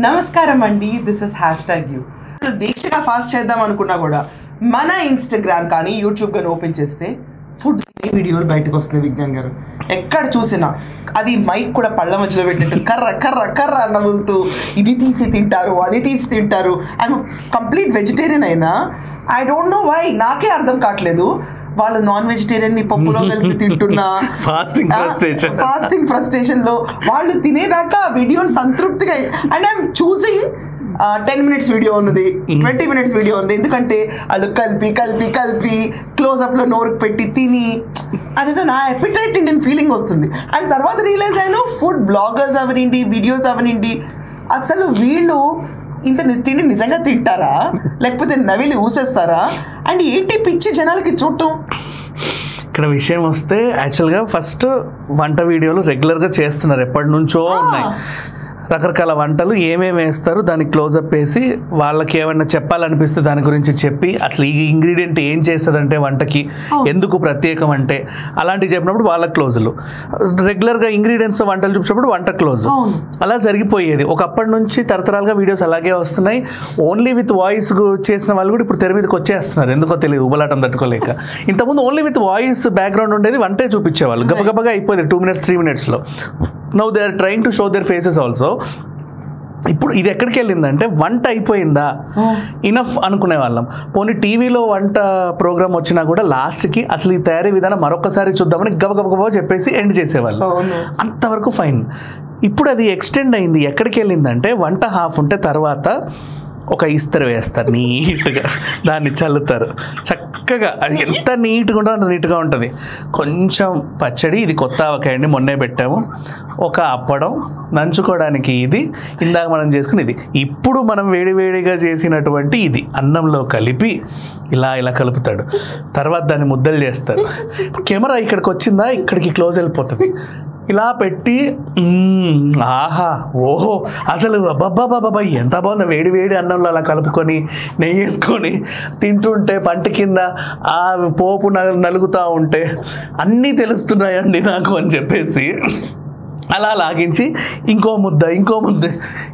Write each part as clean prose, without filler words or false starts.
నమస్కారం అండి, this is #you. దీక్షగా ఫాస్ట్ చేద్దాం అనుకున్నా కూడా మన ఇన్స్టాగ్రామ్ కానీ యూట్యూబ్ కానీ ఓపెన్ చేస్తే ఫుడ్ వీడియోలు బయటకు వస్తున్నాయి. విజ్ఞాన్ గారు ఎక్కడ చూసినా అది మైక్ కూడా పళ్ళ మధ్యలో పెట్టినట్టు కర్ర కర్ర కర్ర నవ్వులుతూ ఇది తీసి తింటారు, అది తీసి తింటారు. ఐఎమ్ కంప్లీట్ వెజిటేరియన్ అయినా ఐ డోంట్ నో వై, నాకే అర్థం కావట్లేదు. వాళ్ళు నాన్ వెజిటేరియన్ ని పప్పులో కలిపి తింటున్నా ఫాస్టింగ్ ఫ్రస్ట్రేషన్ లో వాళ్ళు తినేదాకా వీడియోని సంతృప్తిగా and I'm choosing 10 minutes video ఉన్నది, 20 minutes వీడియో ఉంది. ఎందుకంటే వాళ్ళు కలిపి కలిపి కలిపి క్లోజ్అప్ లో నోరుకు పెట్టి తిని అదేదో నా ఎపిటైట్ ఇండియన్ ఫీలింగ్ వస్తుంది. అండ్ తర్వాత రియలైజ్ అయ్యాను, ఫుడ్ బ్లాగర్స్ అవనండి, వీడియోస్ అవనండి, అసలు వీళ్ళు ఇంత తిండి నిజంగా తింటారా లేకపోతే నవిలి ఊసేస్తారా? అండ్ ఏంటి పిచ్చి జనాలకి చూడటం. ఇక్కడ విషయం వస్తే యాక్చువల్గా ఫస్ట్ వంట వీడియోలు రెగ్యులర్గా చేస్తున్నారు, ఎప్పటి నుంచో ఉన్నాయి. రకరకాల వంటలు ఏమేమి వేస్తారు దానికి క్లోజప్ వేసి వాళ్ళకి ఏమన్నా చెప్పాలనిపిస్తే దాని గురించి చెప్పి అసలు ఈ ఇంగ్రీడియంట్ ఏం చేస్తుందంటే వంటకి ఎందుకు ప్రత్యేకం అంటే అలాంటివి చెప్పినప్పుడు వాళ్ళ క్లోజులు, రెగ్యులర్గా ఇంగ్రీడియంట్స్ వంటలు చూసినప్పుడు వంట క్లోజ్, అలా జరిగిపోయేది. ఒకప్పటి నుంచి తరతరాలుగా వీడియోస్ అలాగే వస్తున్నాయి. ఓన్లీ విత్ వాయిస్ చేసిన వాళ్ళు కూడా ఇప్పుడు తెర మీదకి వచ్చేస్తున్నారు, ఎందుకో తెలియదు, ఉబలాటం తట్టుకోలేక. ఇంతకుముందు ఓన్లీ విత్ వాయిస్ బ్యాక్గ్రౌండ్ ఉండేది, వంటే చూపించేవాళ్ళు, గబగబగా అయిపోయింది 2 minutes 3 minutesలో. Now they are trying to show their faces also. ఇప్పుడు ఇది ఎక్కడికి వెళ్ళిందంటే వంట అయిపోయిందా ఇనఫ్ అనుకునే వాళ్ళం. పోనీ టీవీలో వంట ప్రోగ్రామ్ వచ్చినా కూడా లాస్ట్కి అసలు ఈ తయారీ విధానం మరొకసారి చూద్దామని గబగబగబా చెప్పేసి ఎండ్ చేసేవాళ్ళు, అంతవరకు ఫైన్. ఇప్పుడు అది ఎక్స్టెండ్ అయింది. ఎక్కడికి వెళ్ళిందంటే వంట హాఫ్ ఉంటే తర్వాత ఒక ఇస్తరు వేస్తారు, నీట్గా దాన్ని చల్లుతారు చక్కగా. అది ఎంత నీట్గా ఉంటుందో అంత నీట్గా ఉంటుంది. కొంచెం పచ్చడి, ఇది కొత్త ఆవకాయండి మొన్నే పెట్టాము, ఒక అప్పడం, నంచుకోవడానికి ఇది, ఇందాక మనం చేసుకుని ఇది, ఇప్పుడు మనం వేడివేడిగా చేసినటువంటి ఇది అన్నంలో కలిపి ఇలా ఇలా కలుపుతాడు. తర్వాత దాన్ని ముద్దలు చేస్తారు. కెమెరా ఇక్కడికి వచ్చిందా ఇక్కడికి క్లోజ్ వెళ్ళిపోతుంది. ఇలా పెట్టి ఆహా ఓహో అసలు అబ్బాబ్బాబ్బాబ్బా ఎంత బాగుంది, వేడి వేడి అన్నంలో అలా కలుపుకొని నెయ్యి వేసుకొని తింటుంటే పంట కింద ఆ పోపు నలుగుతూ ఉంటే అన్నీ తెలుస్తున్నాయండి నాకు అని చెప్పేసి అలా లాగించి ఇంకో ముద్ద ఇంకో ముద్ద.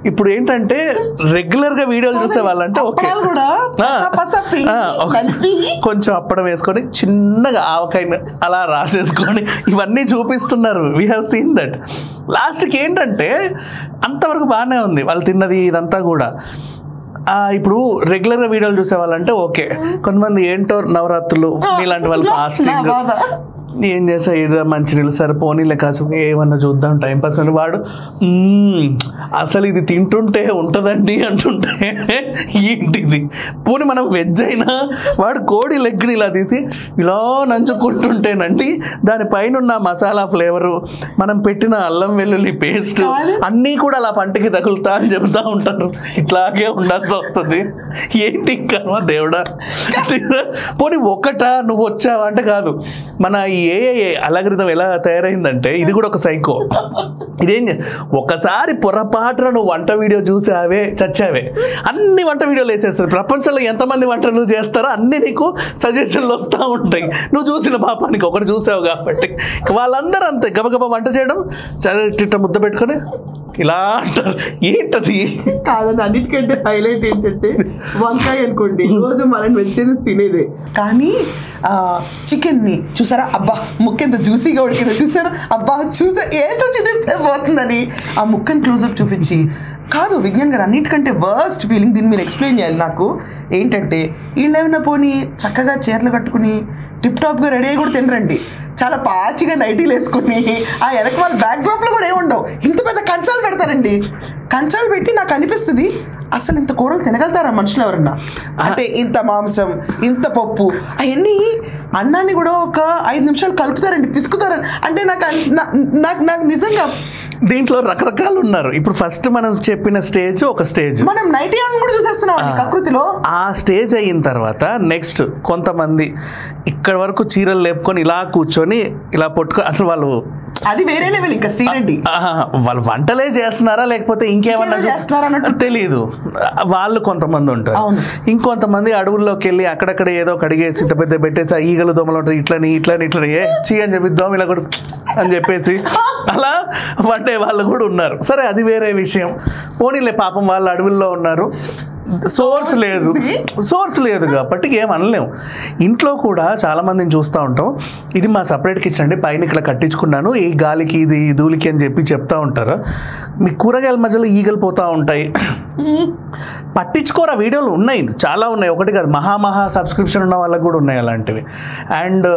ఇప్పుడు ఏంటంటే రెగ్యులర్గా వీడియోలు చూసే వాళ్ళంటే ఓకే కొంచెం అప్పడం వేసుకొని చిన్నగా ఆవకాయ అలా రాసేసుకొని ఇవన్నీ చూపిస్తున్నారు. We have seen that. లాస్ట్కి ఏంటంటే అంతవరకు బాగానే ఉంది వాళ్ళు తిన్నది ఇదంతా కూడా. ఇప్పుడు రెగ్యులర్గా వీడియోలు చూసే వాళ్ళంటే ఓకే. కొంతమంది ఏంటో నవరాత్రులు ఇలాంటి వాళ్ళు ఫాస్టింగ్ ఏం చేస్తా మంచినీళ్ళు సరిపోనీలే కాసు ఏమన్నా చూద్దాం టైంపాస్ కానీ వాడు అసలు ఇది తింటుంటే ఉంటుందండి అంటుంటే ఏంటిది. పోనీ మనం వెజ్ అయినా వాడు కోడి లెగ్ని ఇలా తీసి ఇలా నంచుకుంటుంటేనండి దానిపైన ఉన్న మసాలా ఫ్లేవరు, మనం పెట్టిన అల్లం వెల్లుల్లి పేస్ట్ అన్నీ కూడా అలా పంటకి తగులుతా అని చెబుతూ ఉంటారు. ఇట్లాగే ఉండాల్సి వస్తుంది. ఏంటి కర్మ దేవుడా. పోనీ ఒకటా నువ్వు వచ్చావా అంటే కాదు, మన ఏ అలగరిథం ఎలా తయారైందంటే ఇది కూడా ఒక సైకో. ఇదేం ఒకసారి పొరపాటున నువ్వు వంట వీడియో చూసావే చచ్చావే, అన్ని వంట వీడియోలు వేసేస్తుంది. ప్రపంచంలో ఎంతమంది వంటలు చేస్తారో అన్ని నీకు సజెషన్లు వస్తూ ఉంటాయి. నువ్వు చూసిన పాపానికి ఒకటి చూసావు కాబట్టి వాళ్ళందరూ అంతే గబగబా వంట చేయడం, ఇట్ట ముద్ద పెట్టుకొని ఇలా అంటారు. ఏంటది కాదని అన్నిటికంటే హైలైట్ ఏంటంటే వంకాయ అనుకోండి, రోజు మనం వెజిటేరియన్స్ తినేదే, కానీ చికెన్ని చూసారా అబ్బా ముక్కెంత జ్యూసీగా ఉడికిందో చూసారా అబ్బా చూసా ఏదో చిదిపోతుందని ఆ ముక్కని క్లోజప్ చూపించి కాదు. విజ్ఞాన్ గారు అన్నిటికంటే వర్స్ట్ ఫీలింగ్, దీన్ని మీరు ఎక్స్ప్లెయిన్ చేయాలి నాకు. ఏంటంటే వీళ్ళు ఏమైనా పోనీ చక్కగా చీరలు కట్టుకుని టిప్ టాప్గా రెడీ అయ్యి కూడా తినరండి, చాలా పాచిగా నైటీలు వేసుకొని ఆ వెనక వాళ్ళ బ్యాక్ డ్రాప్లో కూడా ఏముండవు, ఇంత పెద్ద కంచాలు పెడతారండి. కంచాలు పెట్టి నాకు అనిపిస్తుంది అసలు ఇంత కూరలు తినగలుగుతారా మనుషులు ఎవరన్నా? అంటే ఇంత మాంసం ఇంత పప్పు అవన్నీ అన్నాన్ని కూడా ఒక 5 నిమిషాలు కలుపుతారండి, పిసుకుతారండి. అంటే నాకు నిజంగా దీంట్లో రకరకాలు ఉన్నారు. ఇప్పుడు ఫస్ట్ మనం చెప్పిన స్టేజ్ ఒక స్టేజ్, మనం నైట్ కూడా చూసేస్తున్నాం ప్రకృతిలో. ఆ స్టేజ్ అయిన తర్వాత నెక్స్ట్ కొంతమంది ఇక్కడ వరకు చీరలు లేపుకొని ఇలా కూర్చొని ఇలా పట్టుకొని అసలు వాళ్ళు అది వేరే లెవెల్ ఇంకా శ్రీరెడ్డి వాళ్ళు వంటలే చేస్తున్నారా లేకపోతే ఇంకేమన్నా చేస్తున్నారా అన్నట్టు తెలియదు. వాళ్ళు కొంతమంది ఉంటారు, ఇంకొంతమంది అడవుల్లోకి వెళ్ళి అక్కడక్కడ ఏదో కడిగేసి ఇంత పెద్ద పెట్టేసి ఈగలు దోమలు ఉంటాయి, ఇట్లని చీ అని చెప్పి దోమల కూడా అని చెప్పేసి అలా వండే వాళ్ళు కూడా ఉన్నారు. సరే అది వేరే విషయం. పోనీలే పాపం వాళ్ళు అడవుల్లో ఉన్నారు, సోర్స్ లేదు కాబట్టి ఏం అనలేము. ఇంట్లో కూడా చాలా మందిని చూస్తూ ఉంటాం, ఇది మా సపరేట్ కిచెన్ అండి, పైన ఇక్కడ కట్టించుకున్నాను, ఈ గాలికి ఇది ధూళికి అని చెప్పి చెప్తా ఉంటారు. మీ కూరగాయల మధ్యలో ఈగలు పోతూ ఉంటాయి, పట్టించుకోరా. వీడియోలు ఉన్నాయి, చాలా ఉన్నాయి, ఒకటి కాదు, మహా సబ్స్క్రిప్షన్ ఉన్న వాళ్ళకి కూడా ఉన్నాయి అలాంటివి. అండ్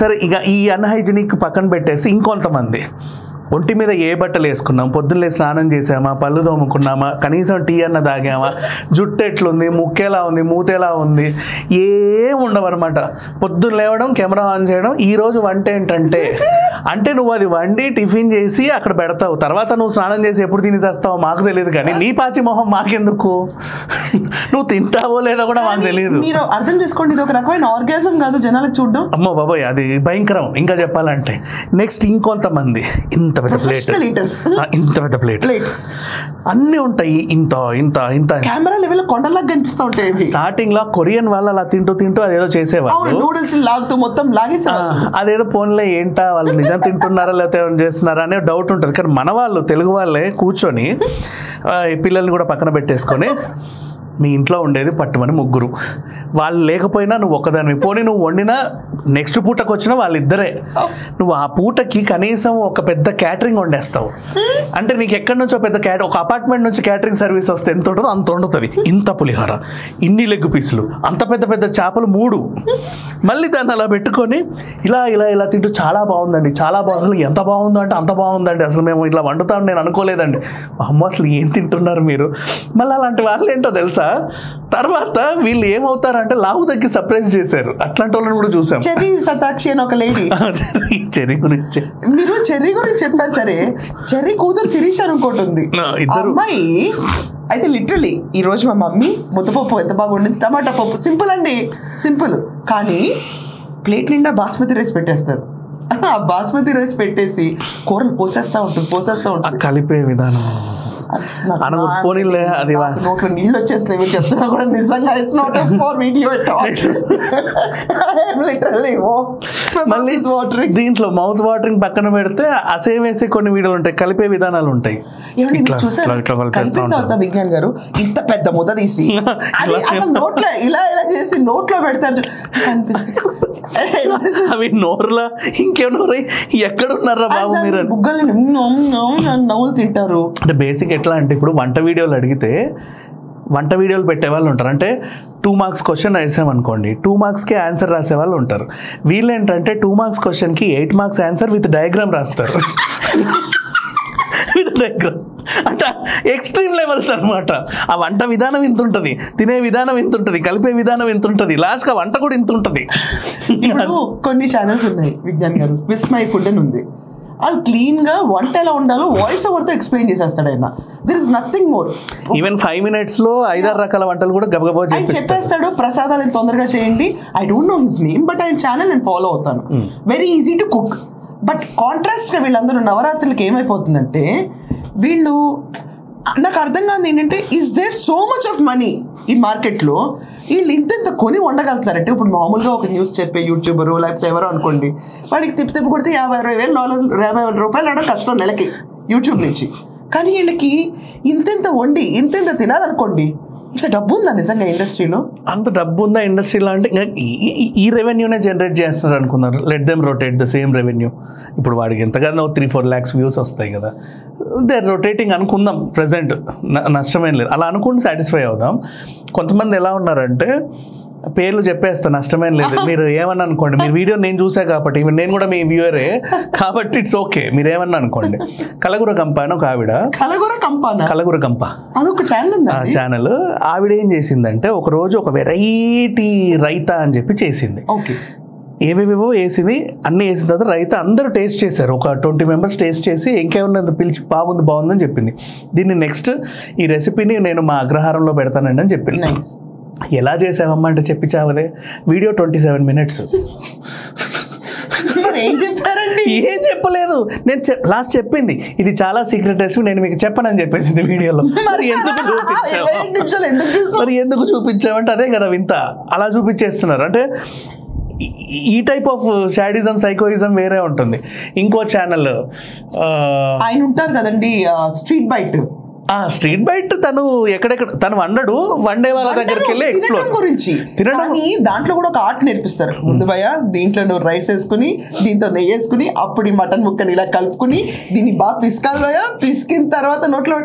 సరే ఇక ఈ అన్హైజీనిక్ పక్కన పెట్టేసి ఇంకొంతమంది ఒంటి మీద ఏ బట్టలు వేసుకున్నాం, పొద్దున్నే స్నానం చేసామా, పళ్ళు తోముకున్నామా, కనీసం టీ అన్న తాగామా, జుట్టు ఎట్లుంది, ముక్కేలా ఉంది, మూతేలా ఉంది, ఏం ఉండవన్నమాట. పొద్దున్న లేవడం, కెమెరా ఆన్ చేయడం. ఈరోజు వంట ఏంటంటే అంటే నువ్వు అది వండి టిఫిన్ చేసి అక్కడ పెడతావు, తర్వాత నువ్వు స్నానం చేసి ఎప్పుడు తినేసేస్తావో మాకు తెలియదు, కానీ నీ పాచి మొహం మాకెందుకు, నువ్వు తింటావో లేదో కూడా మాకు తెలియదు. మీరు అర్థం చేసుకోండి, ఇది ఒక రకమైన ఆర్గాజం కాదు జనాలకు చూడడం. అమ్మో బాబాయ్ అది భయంకరం. ఇంకా చెప్పాలంటే నెక్స్ట్ ఇంకొంతమంది ఇంత పెద్ద ప్లేట్ అన్నీ ఉంటాయి, ఇంత కెమెరా లెవెల్ కొండలాగా కనిపిస్తూ ఉంటాయి. స్టార్టింగ్ లో కొరియన్ వాళ్ళు అలా తింటూ అదేదో చేసేవాళ్ళు, నూడిల్స్ లాగుతూ మొత్తం లాగేసేవాళ్ళు. అదేదో ఫోన్లో ఏంటా వాళ్ళు నిజం తింటున్నారా లేకపోతే ఏమైనా చేస్తున్నారా అనే డౌట్ ఉంటుంది. కానీ మన వాళ్ళు తెలుగు వాళ్ళే కూర్చొని పిల్లల్ని కూడా పక్కన పెట్టేసుకొని మీ ఇంట్లో ఉండేది పట్టుమని ముగ్గురు, వాళ్ళు లేకపోయినా నువ్వు ఒక్కదానివి, పోనీ నువ్వు వండినా నెక్స్ట్ పూటకు వచ్చిన వాళ్ళిద్దరే, నువ్వు ఆ పూటకి కనీసం ఒక పెద్ద క్యాటరింగ్ వండేస్తావు. అంటే నీకు ఎక్కడి నుంచో పెద్ద ఒక అపార్ట్మెంట్ నుంచి క్యాటరింగ్ సర్వీస్ వస్తే ఎంత ఉంటుందో అంత వండుతుంది. ఇంత పులిహోర, ఇన్ని లెగ్ పీసులు, అంత పెద్ద చేపలు 3, మళ్ళీ దాన్ని అలా పెట్టుకొని ఇలా తింటూ చాలా బాగుందండి, చాలా బాగుంది, అసలు ఎంత బాగుందో అంటే అంత బాగుందండి, అసలు మేము ఇట్లా వండుతామని నేను అనుకోలేదండి. అమ్మ అసలు ఏం తింటున్నారు మీరు. మళ్ళీ అలాంటి వాళ్ళు ఏంటో తెలుసా, తర్వాత వీళ్ళు ఏమవుతారంటే లావు తగ్గి సర్ప్రైజ్ చేశారు. అట్లాంటి వాళ్ళని కూడా చూసాం. చెర్రీ సతాక్షి అని ఒక లేడీ, చెర్రీ గురించి మీరు చెర్రీ గురించి చెప్పారు. సరే, చెర్రీ కూతురు శిరీష్ అని ఇంకోటి ఉంది, అమ్మాయి అయితే లిటరలీ ఈ రోజు మా మమ్మీ ముద్దపప్పు ఎంత బాగా వండింది, టమాటా పప్పు, సింపుల్ అండి, సింపుల్, కానీ ప్లేట్ నిండా బాస్మతి రైస్ పెట్టేస్తారు. ఆ బాస్మతి రైస్ పెట్టేసి కూరలు పోసేస్తా ఉంటుంది. కలిపే విధానం నోట్లో నీళ్ళు వచ్చేస్తున్నాయి మీరు చెప్తున్నా కూడా. నిజంగా it's not for video at all. మళ్ళీ దీంట్లో మౌత్ వాటరింగ్ పక్కన పెడితే అసే వేసే కొన్ని వీడియోలు ఉంటాయి, కలిపే విధానాలు ఉంటాయి. చూసారు విజ్ఞాన్ గారు ఇంత పెద్ద ముద్ద తీసి నోట్లో ఇలా చేసి నోట్లో పెడతారు అనిపిస్తుంది. అవి నోరులా ఇంకేమో ఎక్కడున్నారా బాబు మీరు, బుగ్గలు నవ్వులు తింటారు. అంటే బేసిక్ ఎట్లా అంటే ఇప్పుడు వంట వీడియోలు అడిగితే వంట వీడియోలు పెట్టే వాళ్ళు ఉంటారు. అంటే 2 మార్క్స్ క్వశ్చన్ రాసామనుకోండి, 2 మార్క్స్కి ఆన్సర్ రాసే వాళ్ళు ఉంటారు. వీళ్ళు ఏంటంటే 2 మార్క్స్ క్వశ్చన్కి 8 మార్క్స్ ఆన్సర్ విత్ డయాగ్రామ్ రాస్తారు. విత్ డయాగ్రామ్ అంటే ఎక్స్ట్రీమ్ లెవెల్స్ అనమాట. ఆ వంట విధానం ఇంత ఉంటుంది, తినే విధానం ఇంత ఉంటుంది, కలిపే విధానం ఇంత ఉంటుంది, లాస్ట్గా వంట కూడా ఇంత ఉంటుంది. కొన్ని ఛానల్స్ ఉన్నాయి విజ్ఞాన్ గారు, విస్ మై ఫుడ్ అని ఉంది. వాళ్ళు క్లీన్ గా వంట ఎలా ఉండాలో వాయిస్ ఓవర్ తో ఎక్స్ప్లెయిన్ చేసేస్తాడు ఆయన. There is nothing more. Even 5 minutes లో 5-6 రకాల వంటలు కూడా గబగబా చెప్పేస్తాడు. ప్రసాదాలు ఎంత తొందరగా చేయండి. I don't know his name, but ఆయన ఛానల్ నేను ఫాలో అవుతాను. Very easy to cook. But contrast గా వీళ్ళందరూ నవరాత్రులకి ఏమైపోతుందంటే, వీళ్ళు నాకు అర్థం కాదు ఏంటంటే, is there so much of money ఈ మార్కెట్లో, వీళ్ళు ఇంత కొని వండగలుగుతారంటే. ఇప్పుడు మామూలుగా ఒక న్యూస్ చెప్పే యూట్యూబరు లేకపోతే ఎవరో అనుకోండి, వాడికి తిప్పి కొడితే $50,000 రూపాయలు అవడం కష్టం నెలకి యూట్యూబ్ నుంచి. కానీ వీళ్ళకి ఇంత వండి ఇంత తినాలనుకోండి, ఇంత డబ్బు ఉందా నిజంగా ఇండస్ట్రీలో? అంత డబ్బు ఉందా ఇండస్ట్రీలో అంటే ఈ రెవెన్యూనే జనరేట్ చేస్తున్నారు అనుకున్నారు. Let them rotate the same revenue. ఇప్పుడు వాడికి ఎంతగానో 3-4 lakhs వ్యూస్ వస్తాయి కదా, దే ఆర్ రొటేటింగ్ అనుకుందాం. ప్రజెంట్ నష్టమేం లేదు, అలా అనుకుంటే సాటిస్ఫై అవుదాం. కొంతమంది ఎలా ఉన్నారంటే, పేర్లు చెప్పేస్తా, నష్టమేం లేదు, మీరు ఏమన్నా అనుకోండి, మీరు వీడియో నేను చూసా కాబట్టి, నేను కూడా మీ వ్యూవరే కాబట్టి ఇట్స్ ఓకే, మీరు ఏమన్నా అనుకోండి. కలగుర గంప అని ఒక ఆవిడ, కలగుర గంప అదొక ఛానల్. ఆవిడ ఏం చేసిందంటే, ఒక రోజు ఒక వెరైటీ రైతా అని చెప్పి చేసింది. ఏవేవేవో వేసింది, అన్నీ వేసిన తర్వాత రైతా అందరూ టేస్ట్ చేశారు. ఒక 20 members టేస్ట్ చేసి ఇంకేమన్నా పిలిచి బాగుందని చెప్పింది. దీన్ని నెక్స్ట్ ఈ రెసిపీని నేను మా అగ్రహారంలో పెడతానండి అని చెప్పింది. ఎలా చేసావమ్మా అంటే చెప్పి చావదే, వీడియో 27 minutes. మరి ఏం చెప్పారండి? ఏం చెప్పలేదు. నేను లాస్ట్ చెప్పింది ఇది చాలా సీక్రెట్ రెసిపీ, నేను మీకు చెప్పనని చెప్పేసింది వీడియోలో. మరి ఎందుకు చూపించావు? మరి ఎందుకు చూపించావంటే అదే కదా వింత, అలా చూపించేస్తున్నారు. అంటే ఈ టైప్ ఆఫ్ షాడిజం సైకోయిజం వేరే ఉంటుంది. ఇంకో ఛానల్ ఆయన ఉంటారు కదండి, స్ట్రీట్ బైట్. స్ట్రీట్ బైట్ తను ఎక్కడెక్కడ తను వండడు, వండే వాళ్ళ దగ్గరికి వెళ్ళి ఎక్స్ప్లోర్ గురించి తినడం. దాంట్లో కూడా ఒక ఆర్ట్ నేర్పిస్తారు. ముందు భయ దీంట్లో నువ్వు రైస్ వేసుకుని దీంతో నెయ్యి వేసుకుని అప్పుడు ఈ మటన్ ముక్కని ఇలా కలుపుకుని దీన్ని బాగా పిసకాలి భయ. పిసికిన తర్వాత నోట్లో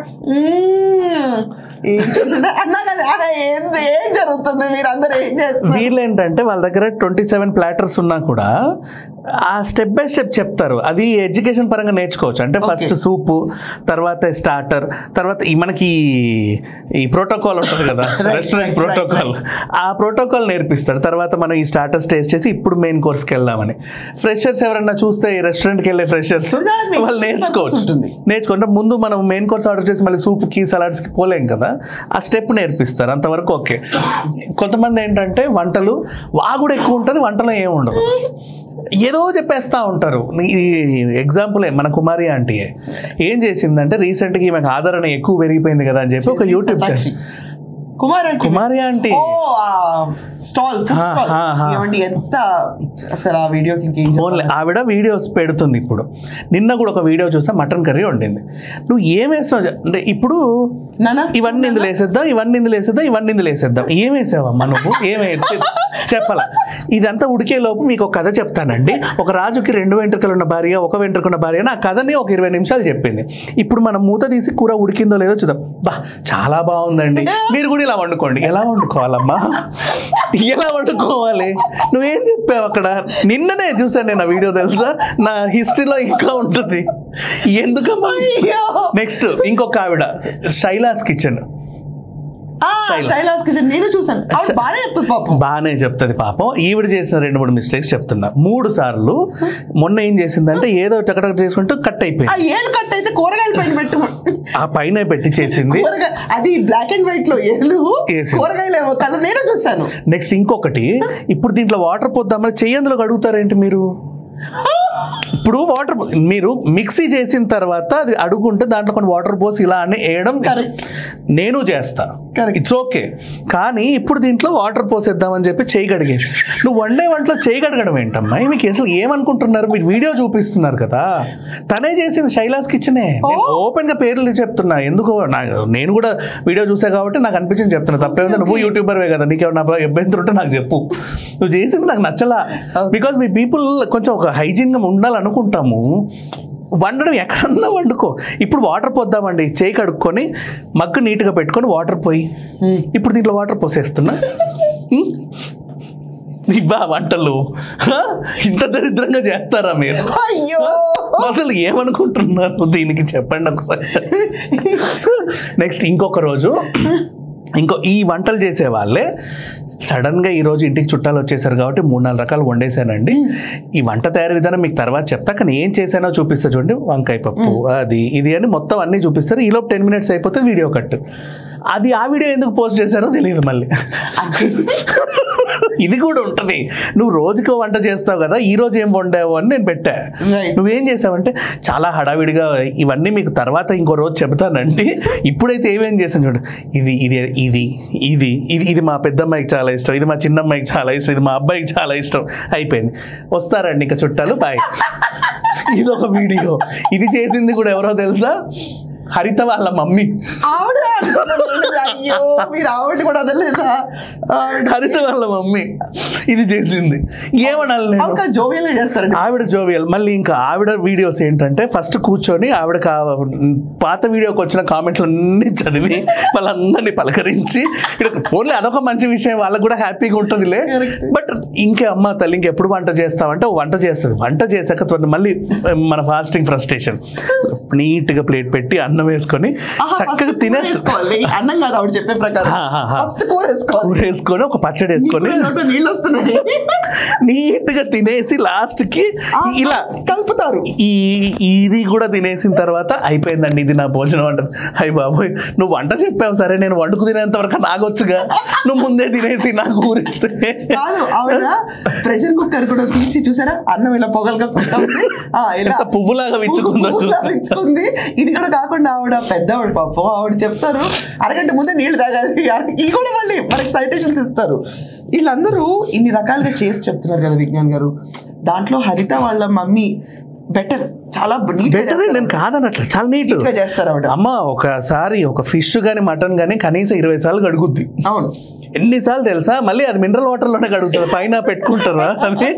ఏం జరుగుతుంది, మీరు అందరూ ఏం చేస్తారు? వీళ్ళు ఏంటంటే వాళ్ళ దగ్గర 27 ప్లాటర్స్ ఉన్నా కూడా ఆ స్టెప్ బై స్టెప్ చెప్తారు. అది ఎడ్యుకేషన్ పరంగా నేర్చుకోవచ్చు. అంటే ఫస్ట్ సూపు, తర్వాత స్టార్టర్, తర్వాత మనకి ఈ ప్రోటోకాల్ ఉంటుంది కదా, రెస్టారెంట్ ప్రోటోకాల్, ఆ ప్రోటోకాల్ నేర్పిస్తాడు. తర్వాత మనం ఈ స్టార్టర్స్ టేస్ట్ చేసి ఇప్పుడు మెయిన్ కోర్స్కి వెళ్దామని. ఫ్రెషర్స్ ఎవరన్నా చూస్తే ఈ రెస్టారెంట్కి వెళ్ళే ఫ్రెషర్స్ వాళ్ళు నేర్చుకుంటే ముందు మనం మెయిన్ కోర్స్ ఆర్డర్ చేసి మళ్ళీ సూప్కి సలాడ్స్కి పోలేం కదా, ఆ స్టెప్ నేర్పిస్తారు. అంతవరకు ఓకే. కొంతమంది ఏంటంటే వంటలు వాగుడు ఎక్కువ ఉంటుంది, వంటలో ఏమి ఉండదు, ఏదో చెప్పేస్తూ ఉంటారు. ఎగ్జాంపుల్ మన కుమారి ఆంటీ ఏం చేసిందంటే రీసెంట్గా ఈమెకు ఆదరణ ఎక్కువ పెరిగిపోయింది కదా అని చెప్పి ఒక యూట్యూబ్ ఛానల్ కుమారి ఆంటీ స్టాల్ ఎంత అసలు ఆ వీడియోకి ఆవిడ వీడియోస్ పెడుతుంది. ఇప్పుడు నిన్న కూడా ఒక వీడియో చూసా, మటన్ కర్రీ వండింది. నువ్వు ఏం వేసావు అంటే ఇప్పుడు ఇవన్నీ ఇందులో వేసేద్దాం, ఇవన్నీ ఇందులో వేసేద్దాం, ఇవన్నీ ఇందులో వేసేద్దాం. ఏం వేసావమ్మా నువ్వు? చెప్పాల. ఇదంతా ఉడికే లోపు మీకు ఒక కథ చెప్తానండి. ఒక రాజుకి 2 వెంట్రుకలు ఉన్న భార్య, 1 వెంట్రుక ఉన్న భార్య. ఆ కథని ఒక 20 నిమిషాలు చెప్పింది. ఇప్పుడు మనం మూత తీసి కూర ఉడికిందో లేదో చూద్దాం. చాలా బాగుందండి, మీరు కూడా ఇలా వండుకోండి. ఎలా వండుకోవాలమ్మా? ఎలా వండుకోవాలి? నువ్వేం చెప్పావు అక్కడ? నిన్ననే చూసాను నేను ఆ వీడియో, తెలుసా? నా హిస్టరీలో ఇంకా ఉంటుంది. ఎందుకమ్మా? నెక్స్ట్ ఇంకొక ఆవిడ శైలాస్ కిచెన్. నేను చూసాను, బాగానే చెప్తుంది పాపం. ఈవిడ చేసిన 2-3 మిస్టేక్స్ చెప్తున్నా. 3 సార్లు మొన్న ఏం చేసిందంటే ఏదో టకటక చేసుకుంటూ కట్ అయిపోయింది. ఏలు కట్ అయితే కూరగాయల పైన పెట్టు, ఆ పైన పెట్టి చేసింది. అది బ్లాక్ అండ్ వైట్ లో ఏలు కూరగాయలు కలర్ నేను చూసాను. నెక్స్ట్ ఇంకొకటి, ఇప్పుడు దీంట్లో వాటర్ పోద్దామని చెయ్యందులో అడుగుతారేంటి మీరు? ఇప్పుడు వాటర్ మీరు మిక్సీ చేసిన తర్వాత అది అడుగుంటే దాంట్లో కొన్ని వాటర్ పోసి ఇలా అని వేయడం నేను చేస్తా, ఇట్స్ ఓకే. కానీ ఇప్పుడు దీంట్లో వాటర్ పోసేద్దామని చెప్పి చేయి కడిగేసి, నువ్వు వండే వంటలో చేయి కడగడం ఏంటమ్మా? మీకు అసలు ఏమనుకుంటున్నారు? మీరు వీడియో చూపిస్తున్నారు కదా, తనే చేసింది శైలాస్ కిచెనే. ఓపెన్ గా పేర్లు చెప్తున్నా, ఎందుకో నేను కూడా వీడియో చూసా కాబట్టి నాకు అనిపించింది చెప్తున్నా. తప్పేందా? నువ్వు యూట్యూబర్వే కదా, నీకేమన్నా ఇబ్బంది ఉంటే నాకు చెప్పు. నువ్వు చేసింది నాకు నచ్చలా. బికాస్ మీ పీపుల్ కొంచెం ఒక హైజీన్ గా ఉండాలనుకుంటాము. వండడం ఎక్కడన్నా వండుకో. ఇప్పుడు వాటర్ పోద్దామండి, చేయి కడుక్కొని మగ్గు నీట్గా పెట్టుకొని వాటర్ పోయి, ఇప్పుడు దీంట్లో వాటర్ పోసేస్తున్నా. ఇవ్వా వంటలు ఇంత దరిద్రంగా చేస్తారా మీరు? అసలు ఏమనుకుంటున్నారు దీనికి చెప్పండి ఒకసారి. నెక్స్ట్ ఇంకొక రోజు ఈ వంటలు చేసే వాళ్ళే సడన్గా ఈరోజు ఇంటికి చుట్టాలు వచ్చేసారు కాబట్టి 3-4 రకాలు వండేసానండి. ఈ వంట తయారీ విధానం మీకు తర్వాత చెప్తా, కానీ ఏం చేశానో చూపిస్తా చూడండి. వంకాయ పప్పు అది ఇది అని మొత్తం అన్నీ చూపిస్తారు. ఈలోపు 10 minutes అయిపోతే వీడియో కట్. అది ఆ వీడియో ఎందుకు పోస్ట్ చేశారో తెలియదు మళ్ళీ. ఇది కూడా ఉంటుంది. నువ్వు రోజుకో వంట చేస్తావు కదా, ఈ రోజు ఏం వండావు అని నేను పెట్టా. నువ్వేం చేసావంటే చాలా హడావిడిగా ఇవన్నీ మీకు తర్వాత ఇంకో రోజు చెబుతానండి. ఇప్పుడైతే ఏమేం చేశాను చూడు, ఇది ఇది ఇది ఇది ఇది ఇది మా పెద్దమ్మాయికి చాలా ఇష్టం, ఇది మా చిన్నమ్మాయికి చాలా ఇష్టం, ఇది మా అబ్బాయికి చాలా ఇష్టం. అయిపోయింది, వస్తారండి ఇంకా చుట్టాలు, బాయ్. ఇదొక వీడియో. ఇది చేసింది కూడా ఎవరో తెలుసా? హరిత వాళ్ళ మమ్మీ. హరిత వాళ్ళ మమ్మీ ఇది చేసింది. ఏమనాలి, ఆవిడ జోవియల్. మళ్ళీ ఇంకా ఆవిడ వీడియోస్ ఏంటంటే ఫస్ట్ కూర్చొని ఆవిడ పాత వీడియోకి వచ్చిన కామెంట్లన్నీ చదివి వాళ్ళందరినీ పలకరించి, ఇక్కడ పోన్లే అదొక మంచి విషయం, వాళ్ళకు కూడా హ్యాపీగా ఉంటుందిలే. బట్ ఇంకే అమ్మ తల్లి ఇంకెప్పుడు వంట చేస్తామంటే వంట చేస్తుంది. వంట చేశాక మళ్ళీ మన ఫాస్టింగ్ ఫ్రస్ట్రేషన్, నీట్గా ప్లేట్ పెట్టి అన్నం అన్నం వేసుకొని చక్కగా తినేసుకోవాలి. అన్నం కాదు ఆవిడ చెప్పే ప్రకారం ఫస్ట్ కూర వేసుకొని ఒక పచ్చడి వేసుకొని నీళ్ళు వస్తున్నాయి నీట్ గా తినేసి లాస్ట్ కి ఇలా కలుపుతారు. ఇది కూడా తినేసిన తర్వాత అయిపోయిందండి ఇది నా భోజనం అంటది. అయ్యి బాబోయ్ నువ్వు వంట చెప్పావు సరే, నేను వండుకు తినేంత వరకు నాకొచ్చుగా, నువ్వు ముందే తినేసి నాకు ఊరిస్తే. కాదు ఆవిడ ప్రెషర్ కుక్కర్ కూడా తీసి చూసారా, అన్నం ఇలా పొగలుగా ఇలా పువ్వులాగా విచ్చుకుంది. ఇది కూడా కాకుండా ఆవిడ పెద్దవాడు పాపం, ఆవిడ చెప్తారు అరగంట ముందే నీళ్లు తాగాలి, ఇది కూడా మళ్ళీ మనకి సైటేషన్స్ ఇస్తారు. వీళ్ళందరూ ఇన్ని రకాలుగా చేసి చెప్తున్నారు కదా విజ్ఞాన్ గారు. దాంట్లో హరిత వాళ్ళ మమ్మీ బెటర్, చాలా బెటర్. నేను కాదనట్లు, చాలా నీట్ గా చేస్తారు ఆవిడ. అమ్మ ఒకసారి ఒక ఫిష్ గానీ మటన్ గానీ కనీసం 20 సార్లు కడుగుద్ది. అవును, ఎన్నిసార్లు తెలుసా? మళ్ళీ అది మినరల్ వాటర్ లోనే కడుగుతుంది, పైన పెట్టుకుంటారా అది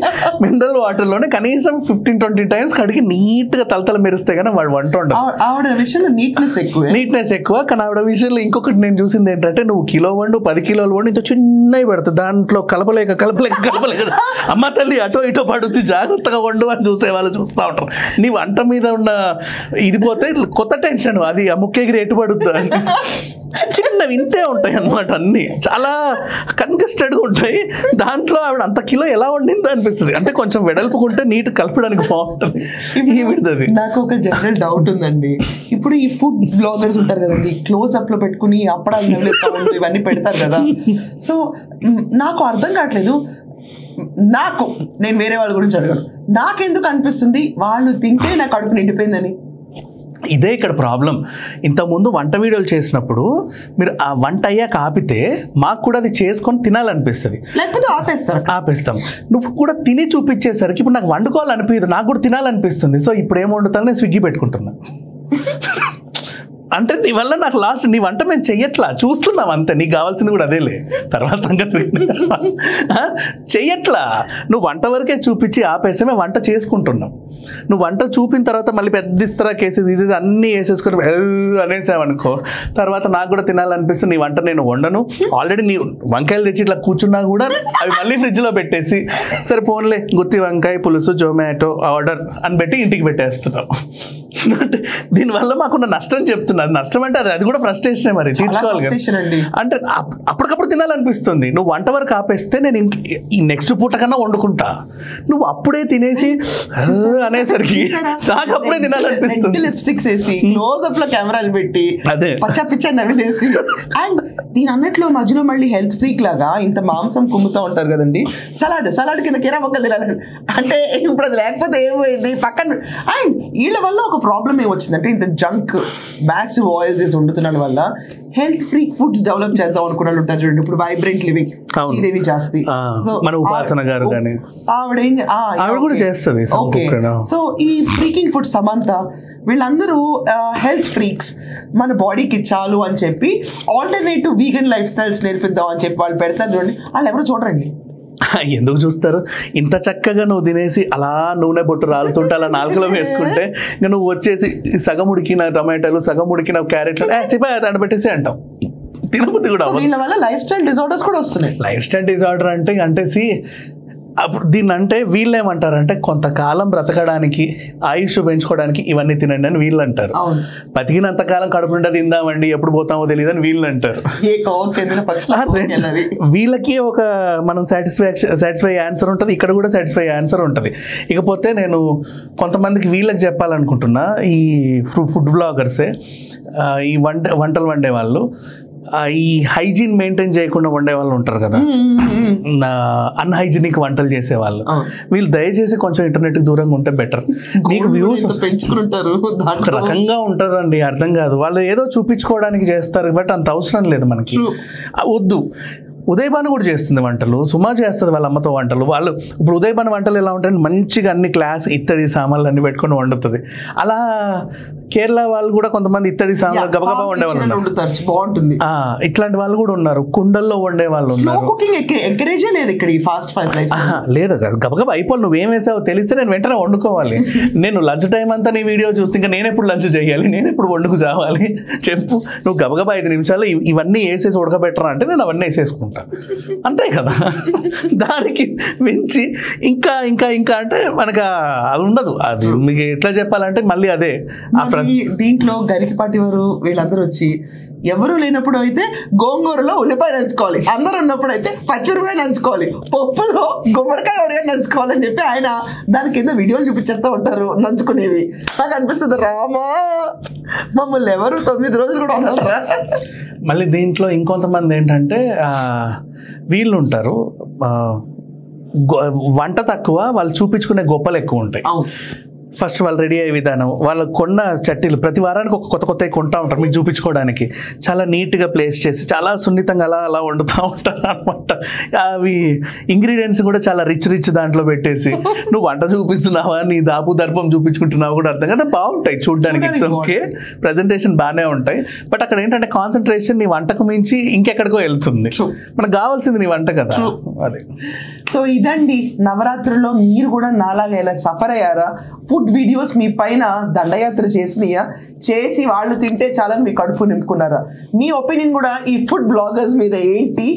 మినరల్ వాటర్ లోనే కనీసం 15-20 టైమ్స్ కడిగి నీట్ గా తలతల మెరిస్తే కానీ వాడు వంట ఉండదు. ఆవిడ విషయంలో నీట్నెస్ ఎక్కువ. కానీ ఆవిడ విషయంలో ఇంకొకటి నేను చూసింది ఏంటంటే, నువ్వు కిలో వండు 10 కిలోలు వండు ఇంత చిన్నవి పెడతా, దాంట్లో కలపలేక అమ్మ తల్లి అటో ఇటో పడుద్ది, జాగ్రత్తగా వండు అని చూసే వాళ్ళు చూస్తూ ఉంటారు. నీ వంట మీద ఉన్న ఇది పోతే కొత్త టెన్షన్, అది ఆ ముఖ్యగిరి ఎటు పడుద్దా అని. చిన్నవి ఇంతే ఉంటాయి అన్నమాట, అన్ని చాలా కంజెస్టెడ్గా ఉంటాయి. దాంట్లో ఆవిడ అంత కిలో ఎలా వండిందో అనిపిస్తుంది. అంటే కొంచెం వెడల్పుకుంటే నీట్ కలపడానికి బాగుంటుంది. విడుతుంది. నాకు ఒక జనరల్ డౌట్ ఉందండి. ఇప్పుడు ఈ ఫుడ్ బ్లాగర్స్ ఉంటారు కదండి, క్లోజ్ అప్ లో పెట్టుకుని అప్పడాలు ఇవన్నీ పెడతారు కదా. సో నాకు అర్థం కావట్లేదు, నేను వేరే వాళ్ళ గురించి అడగను, నాకెందుకు అనిపిస్తుంది వాళ్ళు తింటే నా కడుపు నిండిపోయిందని. ఇదే ఇక్కడ ప్రాబ్లం. ఇంతకుముందు వంట వీడియోలు చేసినప్పుడు మీరు ఆ వంట అయ్యాక ఆపితే మాకు కూడా అది చేసుకొని తినాలనిపిస్తుంది, లేకపోతే ఆపేస్తాం. నువ్వు కూడా తిని చూపించేసరికి ఇప్పుడు నాకు వండుకోవాలనిపించదు, నాకు కూడా తినాలనిపిస్తుంది. సో ఇప్పుడు ఏం వండుతాను, నేను స్విగ్గీ పెట్టుకుంటున్నా. అంటే నీ వల్ల నాకు లాస్ట్ నీ వంట మేము చెయ్యట్లా, చూస్తున్నాం అంతే. నీకు కావాల్సింది కూడా అదేలే, తర్వాత సంగతి చెయ్యట్లా. నువ్వు వంట వరకే చూపించి ఆపేస్తే మేము వంట చేసుకుంటున్నాం. నువ్వు వంట చూపిన తర్వాత మళ్ళీ పెద్ద ఇస్తారా కేసెస్ ఇది అన్నీ వేసేసుకొని అనేసావనుకో, తర్వాత నాకు కూడా తినాలనిపిస్తుంది. నీ వంట నేను వండను, ఆల్రెడీ నీ వంకాయలు తెచ్చి ఇట్లా కూర్చున్నా కూడా అవి మళ్ళీ ఫ్రిడ్జ్లో పెట్టేసి సరే ఫోన్లే గుత్తి వంకాయ పులుసు జొమాటో ఆర్డర్ అని పెట్టి ఇంటికి పెట్టేస్తున్నావు. దీనివల్ల మాకున్న నష్టం చెప్తున్నా. నష్టం అంటే అది కూడా ఫ్రస్ట్రేషన్ మరి, తీర్చుకోవాలి. అంటే అప్పటికప్పుడు తినాలనిపిస్తుంది. నువ్వు వంట వరకు ఆపేస్తే నేను ఈ నెక్స్ట్ పూట కన్నా వండుకుంటా, నువ్వు అప్పుడే తినేసి అనేసరికి నాకు అప్పుడే తినాలనిపిస్తుంది. లిప్స్టిక్స్ వేసి క్లోజ్ అప్ లో కెమెరాలు పెట్టి అదే పచ్చా పిచ్చా నవ్వేసి, అండ్ దీని అన్నట్లో మధ్యలో మళ్ళీ హెల్త్ ఫ్రీక్ లాగా ఇంత మాంసం కుమ్ముతూ ఉంటారు కదండి. సలాడ్ కింద కీరా మొక్కలు తినాలండి. అంటే ఇప్పుడు అది లేకపోతే ఏమైంది పక్కన. అండ్ వీళ్ళ వల్ల ఒక ప్రాబ్లం ఏమొచ్చిందంటే, ఇంత జంక్ మ్యాసివ్ ఆయిల్స్ వేసి వండుతున్న వల్ల హెల్త్ ఫ్రీక్ ఫుడ్స్ డెవలప్ చేద్దాం అనుకున్న ఉంటారు చూడండి. ఇప్పుడు వైబ్రెంట్ లివింగ్ శ్రీదేవి జాస్తి, మన ఉపాసన గారు కానీ ఆవిడ కూడా చేస్తుంది. ఓకే, సో ఈ ఫ్రీకింగ్ ఫుడ్ సమంత వీళ్ళందరూ హెల్త్ ఫ్రీక్స్, మన బాడీకి చాలు అని చెప్పి ఆల్టర్నేటివ్ వీగన్ లైఫ్ స్టైల్స్ నేర్పిద్దాం అని చెప్పి వాళ్ళు పెడతారు చూడండి. వాళ్ళు ఎవరు చూడరండి. ఎందుకు చూస్తారు? ఇంత చక్కగా నువ్వు తినేసి అలా నూనె బొట్టు రాలుతుంటే అలా నాలుగులో వేసుకుంటే ఇంకా నువ్వు వచ్చేసి సగం ఉడికిన టమాటాలు సగం ఉడికిన క్యారెట్లు చెప్పి దాన్ని పెట్టేసి అంటావు. తినబుద్ధి కూడా వీళ్ళ వల్ల లైఫ్ స్టైల్ డిజార్డర్స్ కూడా వస్తున్నాయి. లైఫ్ స్టైల్ డిజార్డర్ అంటే అప్పుడు దీన్ని అంటే వీళ్ళు ఏమంటారంటే, కొంతకాలం బ్రతకడానికి ఆయుష్ పెంచుకోవడానికి ఇవన్నీ తినండి అని వీళ్ళు అంటారు. బతికినంతకాలం కడుపు నిండా తిందామండి ఎప్పుడు పోతామో తెలియదు అని వీళ్ళు అంటారు. వీళ్ళకి ఒక మనం సాటిస్ఫై ఆన్సర్ ఉంటుంది, ఇక్కడ కూడా సాటిస్ఫై ఆన్సర్ ఉంటుంది. ఇకపోతే నేను కొంతమందికి వీళ్ళకి చెప్పాలనుకుంటున్నా, ఈ ఫుడ్ బ్లాగర్సే, ఈ వంటలు వండే వాళ్ళు, ఈ హైజీన్ మెయింటైన్ చేయకుండా వండే వాళ్ళు ఉంటారు కదా, అన్హైజీనిక్ వంటలు చేసే వాళ్ళు, వీళ్ళు దయచేసి కొంచెం ఇంటర్నెట్ కి దూరంగా ఉంటే బెటర్. మీకు వ్యూస్ పెంచుకుంటారు, ఒక రకంగా ఉంటారండి, అర్థం కాదు. వాళ్ళు ఏదో చూపించుకోవడానికి చేస్తారు, బట్ అంత అవసరం లేదు మనకి, వద్దు. ఉదయభాను కూడా చేస్తుంది వంటలు, సుమా చేస్తుంది వాళ్ళ అమ్మతో వంటలు. వాళ్ళు ఇప్పుడు ఉదయభాను వంటలు ఎలా ఉంటాయంటే మంచిగా అన్ని క్లాస్ ఇత్తడి సామాన్లు అన్ని పెట్టుకొని వండుతుంది. అలా కేరళ వాళ్ళు కూడా కొంతమంది ఇత్తడి సామాన్లు గబగబా వండేవాళ్ళు, బాగుంటుంది. ఇట్లాంటి వాళ్ళు కూడా ఉన్నారు, కుండల్లో వండే వాళ్ళు ఉన్నారు. లేదు గబగబా అయిపోవాలి. నువ్వేం వేసావో తెలిస్తే నేను వెంటనే వండుకోవాలి. నేను లంచ్ టైం అంతా నీ వీడియో చూస్తే ఇంకా నేను ఎప్పుడు లంచ్ చేయాలి, నేను ఎప్పుడు వండుకు చావాలి చెప్పు. నువ్వు గబగబా 5 నిమిషాలు ఇవన్నీ వేసేసి ఉడకబెట్టరా అంటే నేను అవన్నీ వేసేసుకుంటాను, అంతే కదా. దానికి మించి ఇంకా ఇంకా ఇంకా అంటే మనకు అది ఉండదు. అది మీకు ఎట్లా చెప్పాలంటే మళ్ళీ అదే ఆ దీంట్లో గరికిపాటి వారు వీళ్ళందరూ వచ్చి ఎవరు లేనప్పుడు అయితే గోంగూరలో ఉల్లిపాయ నంచుకోవాలి, అందరు ఉన్నప్పుడు అయితే పచ్చిమిరపాయ నంచుకోవాలి, పప్పులో గుమ్మడికాయ ఉడిగా నంచుకోవాలని చెప్పి ఆయన దాని కింద వీడియోలు చూపించేస్తూ ఉంటారు నంచుకునేది. నాకు అనిపిస్తుంది రామా మమ్మల్ని ఎవరు 9 రోజులు కూడా వదలరా. మళ్ళీ దీంట్లో ఇంకొంతమంది ఏంటంటే వీళ్ళు ఉంటారు, వంట తక్కువ, వాళ్ళు చూపించుకునే గొప్పలు ఎక్కువ ఉంటాయి. ఫస్ట్ వాళ్ళు రెడీ అయ్యే విధానం, వాళ్ళు కొన్న చట్టీలు ప్రతి వారానికి ఒక కొత్త కొంటా ఉంటారు మీకు చూపించుకోవడానికి. చాలా నీట్గా ప్లేస్ చేసి చాలా సున్నితంగా అలా వండుతూ ఉంటారు అనమాట. అవి ఇంగ్రీడియంట్స్ కూడా చాలా రిచ్ దాంట్లో పెట్టేసి నువ్వు వంట చూపిస్తున్నావా, నీ దాపు దర్పం చూపించుకుంటున్నావా కూడా అర్థం కదా. బాగుంటాయి చూడడానికి, ఇట్స్ ఓకే, ప్రజెంటేషన్ బాగానే ఉంటాయి. బట్ అక్కడ ఏంటంటే కాన్సన్ట్రేషన్ నీ వంటకు మించి ఇంకెక్కడికో వెళ్తుంది. మనకు కావాల్సింది నీ వంట కదా. అదే. సో ఇదండి, నవరాత్రుల్లో మీరు కూడా నాలాగా ఇలా సఫర్ అయ్యారా? ఫుడ్ వీడియోస్ మీ పైన దండయాత్ర చేసి వాళ్ళు తింటే చాలని మీ కడుపు నింపుకున్నారా? మీ ఒపీనియన్ కూడా ఈ ఫుడ్ బ్లాగర్స్ మీద ఏంటి,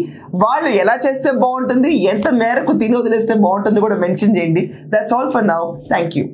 వాళ్ళు ఎలా చేస్తే బాగుంటుంది, ఎంత మేరకు తిని వదిలేస్తే బాగుంటుంది కూడా మెన్షన్ చేయండి. That's all for now. Thank you.